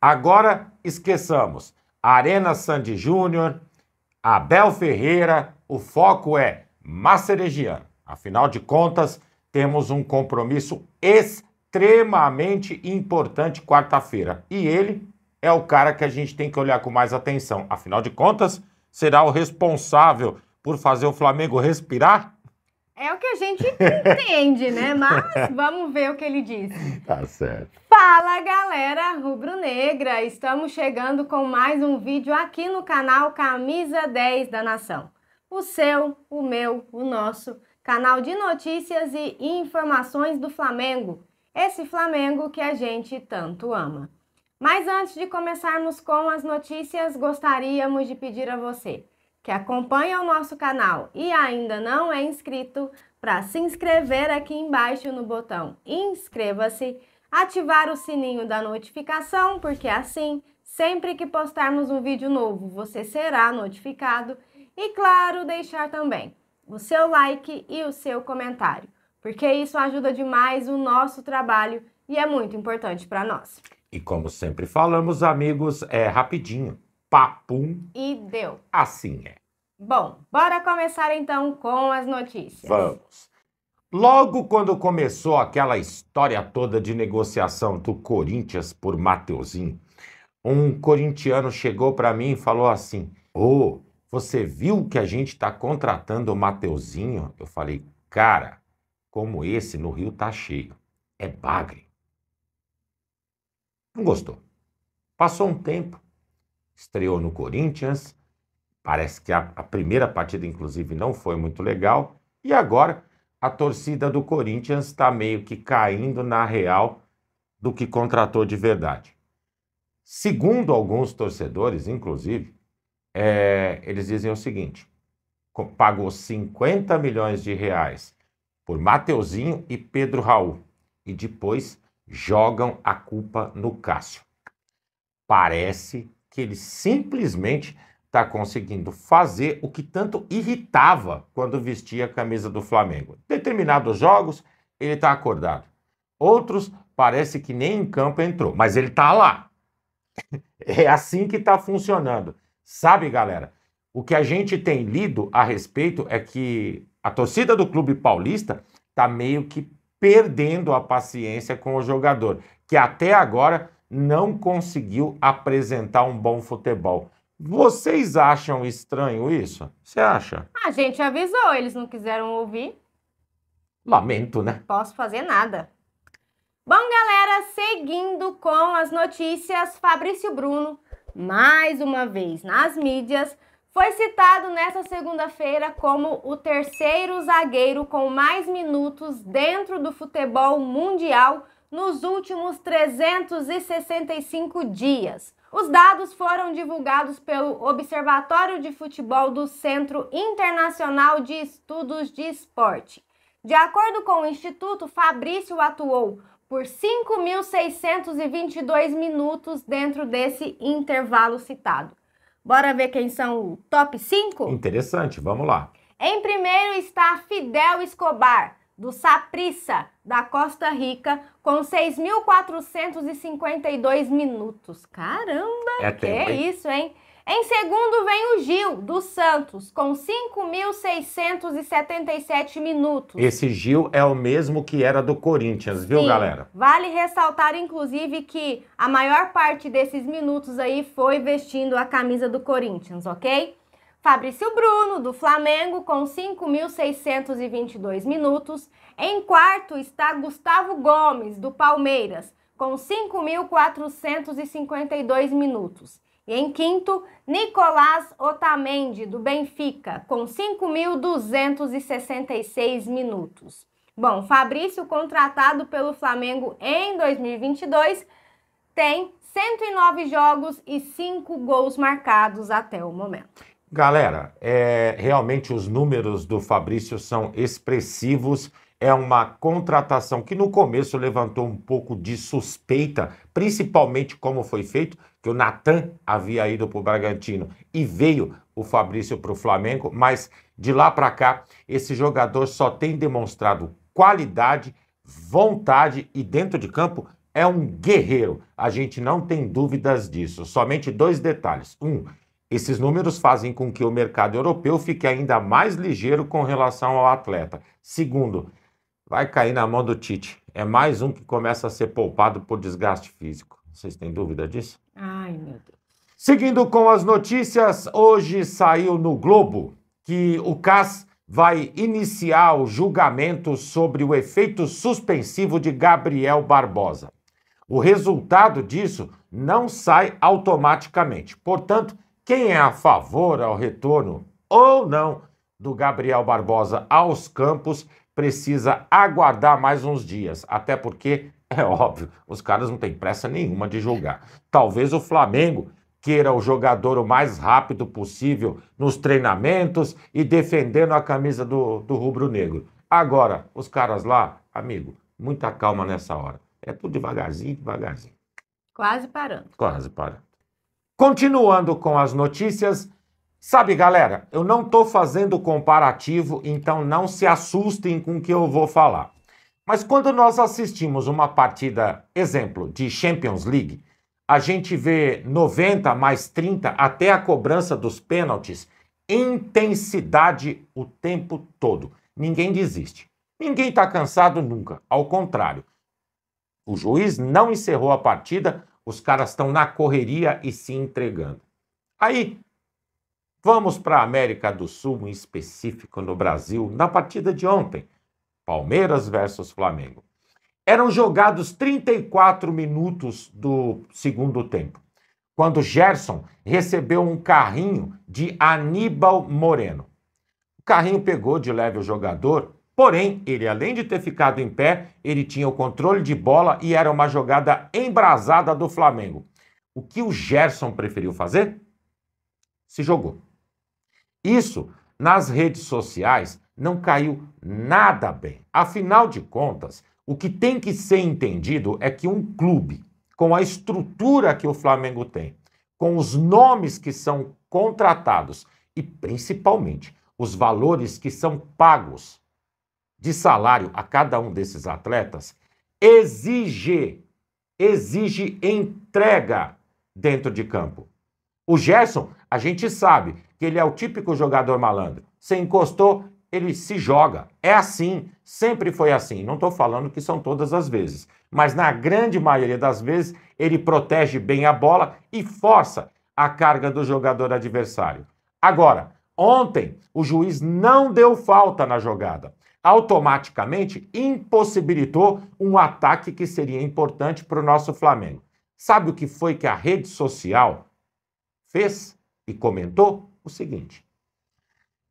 Agora esqueçamos Arena Sandy Júnior, Abel Ferreira, o foco é Massaregiano. Afinal de contas, temos um compromisso extremamente importante quarta-feira. E ele é o cara que a gente tem que olhar com mais atenção. Afinal de contas, será o responsável por fazer o Flamengo respirar? É o que a gente entende, né? Mas vamos ver o que ele disse. Tá certo. Fala, galera rubro-negra! Estamos chegando com mais um vídeo aqui no canal Camisa 10 da Nação. O seu, o meu, o nosso canal de notícias e informações do Flamengo. Esse Flamengo que a gente tanto ama. Mas antes de começarmos com as notícias, gostaríamos de pedir a você que acompanha o nosso canal e ainda não é inscrito, para se inscrever aqui embaixo no botão inscreva-se, ativar o sininho da notificação, porque assim, sempre que postarmos um vídeo novo, você será notificado e, claro, deixar também o seu like e o seu comentário, porque isso ajuda demais o nosso trabalho e é muito importante para nós. E como sempre falamos, amigos, é rapidinho. Papum. E deu. Assim é. Bom, bora começar então com as notícias. Vamos. Logo quando começou aquela história toda de negociação do Corinthians por Mateuzinho, um corintiano chegou para mim e falou assim: "Ô, você viu que a gente está contratando o Mateuzinho?" Eu falei: "Cara, como esse no Rio tá cheio. É bagre." Não gostou. Passou um tempo, estreou no Corinthians, parece que a primeira partida, inclusive, não foi muito legal, e agora a torcida do Corinthians está meio que caindo na real do que contratou de verdade. Segundo alguns torcedores, inclusive, eles dizem o seguinte: pagou 50 milhões de reais por Mateuzinho e Pedro Raul, e depois jogam a culpa no Cássio. Parece que ele simplesmente está conseguindo fazer o que tanto irritava quando vestia a camisa do Flamengo. Determinados jogos, ele está acordado. Outros, parece que nem em campo entrou, mas ele está lá. É assim que está funcionando. Sabe, galera, o que a gente tem lido a respeito é que a torcida do Clube Paulista está meio que perdendo a paciência com o jogador, que até agora não conseguiu apresentar um bom futebol. Vocês acham estranho isso? Você acha? A gente avisou, eles não quiseram ouvir. Lamento, né? Posso fazer nada. Bom, galera, seguindo com as notícias, Fabrício Bruno, mais uma vez nas mídias, foi citado nesta segunda-feira como o terceiro zagueiro com mais minutos dentro do futebol mundial nos últimos 365 dias. Os dados foram divulgados pelo Observatório de Futebol do Centro Internacional de Estudos de Esporte. De acordo com o Instituto, Fabrício atuou por 5.622 minutos dentro desse intervalo citado. Bora ver quem são o top 5? Interessante, vamos lá. Em primeiro está Fidel Escobar, do Saprissa, da Costa Rica, com 6.452 minutos. Caramba, que é isso, hein? Em segundo vem o Gil, do Santos, com 5.677 minutos. Esse Gil é o mesmo que era do Corinthians, viu, galera? Vale ressaltar, inclusive, que a maior parte desses minutos aí foi vestindo a camisa do Corinthians, ok? Fabrício Bruno, do Flamengo, com 5.622 minutos. Em quarto está Gustavo Gomes, do Palmeiras, com 5.452 minutos. E em quinto, Nicolás Otamendi, do Benfica, com 5.266 minutos. Bom, Fabrício, contratado pelo Flamengo em 2022, tem 109 jogos e 5 gols marcados até o momento. Galera, realmente os números do Fabrício são expressivos. É uma contratação que no começo levantou um pouco de suspeita, principalmente como foi feito, que o Natan havia ido para o Bragantino e veio o Fabrício para o Flamengo, mas de lá para cá esse jogador só tem demonstrado qualidade, vontade e dentro de campo é um guerreiro. A gente não tem dúvidas disso. Somente 2 detalhes. Esses números fazem com que o mercado europeu fique ainda mais ligeiro com relação ao atleta. Segundo, vai cair na mão do Tite. É mais um que começa a ser poupado por desgaste físico. Vocês têm dúvida disso? Ai, meu Deus. Seguindo com as notícias, hoje saiu no Globo que o CAS vai iniciar o julgamento sobre o efeito suspensivo de Gabriel Barbosa. O resultado disso não sai automaticamente. Portanto, quem é a favor ao retorno ou não do Gabriel Barbosa aos campos precisa aguardar mais uns dias, até porque, é óbvio, os caras não têm pressa nenhuma de julgar. Talvez o Flamengo queira o jogador o mais rápido possível nos treinamentos e defendendo a camisa do rubro-negro. Agora, os caras lá, amigo, muita calma nessa hora. É tudo devagarzinho, devagarzinho. Quase parando. Quase parando. Continuando com as notícias, sabe, galera, eu não estou fazendo comparativo, então não se assustem com o que eu vou falar. Mas quando nós assistimos uma partida, exemplo, de Champions League, a gente vê 90 mais 30 até a cobrança dos pênaltis, intensidade o tempo todo. Ninguém desiste. Ninguém está cansado nunca. Ao contrário, o juiz não encerrou a partida, os caras estão na correria e se entregando. Aí, vamos para a América do Sul, em específico no Brasil, na partida de ontem, Palmeiras versus Flamengo. Eram jogados 34 minutos do segundo tempo, quando Gerson recebeu um carrinho de Aníbal Moreno. O carrinho pegou de leve o jogador, porém, ele além de ter ficado em pé, ele tinha o controle de bola e era uma jogada embrasada do Flamengo. O que o Gerson preferiu fazer? Se jogou. Isso, nas redes sociais, não caiu nada bem. Afinal de contas, o que tem que ser entendido é que um clube, com a estrutura que o Flamengo tem, com os nomes que são contratados e, principalmente, os valores que são pagos de salário a cada um desses atletas, exige entrega dentro de campo. O Gerson, a gente sabe que ele é o típico jogador malandro. Você encostou, ele se joga. É assim, sempre foi assim. Não estou falando que são todas as vezes, mas na grande maioria das vezes ele protege bem a bola e força a carga do jogador adversário. Agora, ontem o juiz não deu falta na jogada. Automaticamente impossibilitou um ataque que seria importante para o nosso Flamengo. Sabe o que foi que a rede social fez e comentou? O seguinte: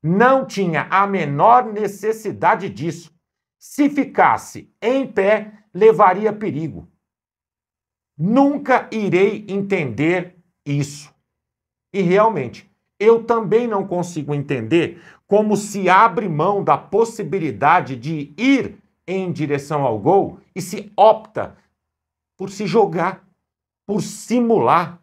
não tinha a menor necessidade disso. Se ficasse em pé, levaria perigo. Nunca irei entender isso. E realmente, eu também não consigo entender como se abre mão da possibilidade de ir em direção ao gol e se opta por se jogar, por simular.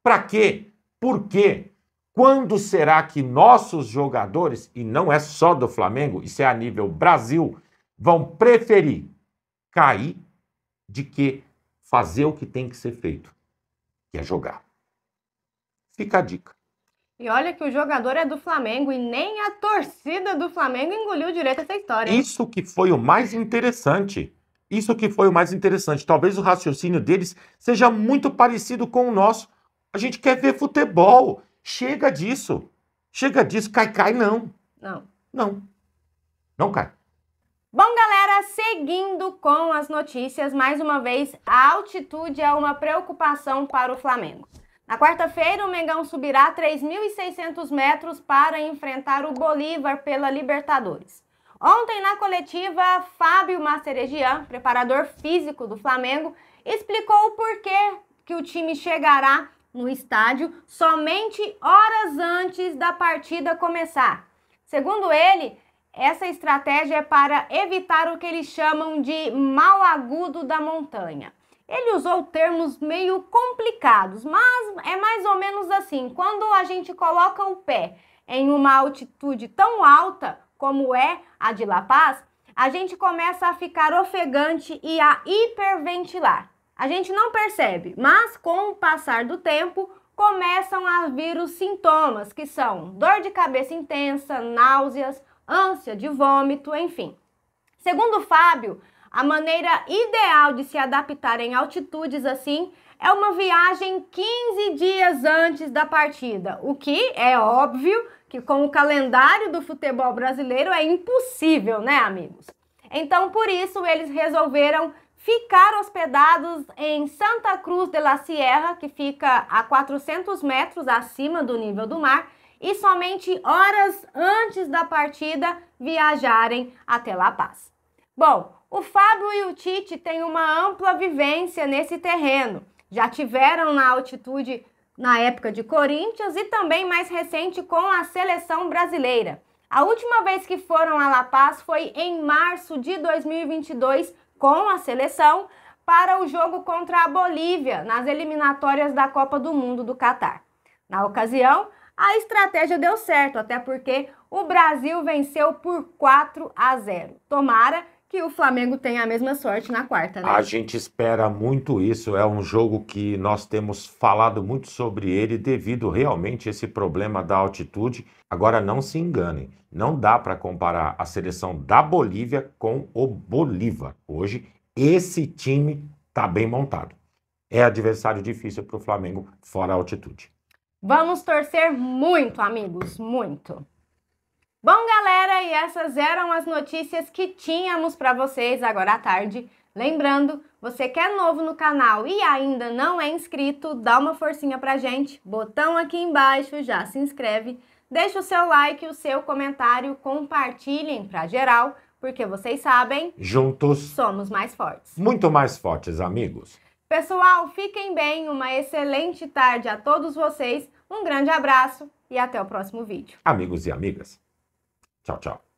Para quê? Por quê? Quando será que nossos jogadores, e não é só do Flamengo, isso é a nível Brasil, vão preferir cair de que fazer o que tem que ser feito, que é jogar? Fica a dica. E olha que o jogador é do Flamengo e nem a torcida do Flamengo engoliu direito essa história. Isso que foi o mais interessante. Isso que foi o mais interessante. Talvez o raciocínio deles seja muito parecido com o nosso. A gente quer ver futebol. Chega disso. Chega disso. Cai, não. Não cai. Bom, galera, seguindo com as notícias, mais uma vez, a altitude é uma preocupação para o Flamengo. Na quarta-feira, o Mengão subirá 3.600 metros para enfrentar o Bolívar pela Libertadores. Ontem, na coletiva, Fábio Macerejian, preparador físico do Flamengo, explicou o porquê que o time chegará no estádio somente horas antes da partida começar. Segundo ele, essa estratégia é para evitar o que eles chamam de mal agudo da montanha. Ele usou termos meio complicados, mas é mais ou menos assim. Quando a gente coloca o pé em uma altitude tão alta como é a de La Paz, a gente começa a ficar ofegante e a hiperventilar. A gente não percebe, mas com o passar do tempo, começam a vir os sintomas, que são dor de cabeça intensa, náuseas, ânsia de vômito, enfim. Segundo o Fábio, a maneira ideal de se adaptar em altitudes assim é uma viagem 15 dias antes da partida, o que é óbvio que com o calendário do futebol brasileiro é impossível, né, amigos? Então, por isso, eles resolveram ficar hospedados em Santa Cruz de la Sierra, que fica a 400 metros acima do nível do mar, e somente horas antes da partida viajarem até La Paz. Bom, o Fábio e o Tite têm uma ampla vivência nesse terreno. Já tiveram na altitude na época de Corinthians e também mais recente com a seleção brasileira. A última vez que foram a La Paz foi em março de 2022 com a seleção para o jogo contra a Bolívia nas eliminatórias da Copa do Mundo do Catar. Na ocasião, a estratégia deu certo, até porque o Brasil venceu por 4-0. Tomara que o Flamengo tenha a mesma sorte na quarta, né? A gente espera muito isso, é um jogo que nós temos falado muito sobre ele devido realmente a esse problema da altitude. Agora não se enganem, não dá para comparar a seleção da Bolívia com o Bolívar. Hoje esse time está bem montado. É adversário difícil para o Flamengo fora a altitude. Vamos torcer muito, amigos, muito. Bom, galera, e essas eram as notícias que tínhamos para vocês agora à tarde. Lembrando, você que é novo no canal e ainda não é inscrito, dá uma forcinha pra gente, botão aqui embaixo, já se inscreve, deixa o seu like, o seu comentário, compartilhem pra geral, porque vocês sabem, juntos somos mais fortes. Muito mais fortes, amigos. Pessoal, fiquem bem, uma excelente tarde a todos vocês, um grande abraço e até o próximo vídeo. Amigos e amigas. Tchau, tchau.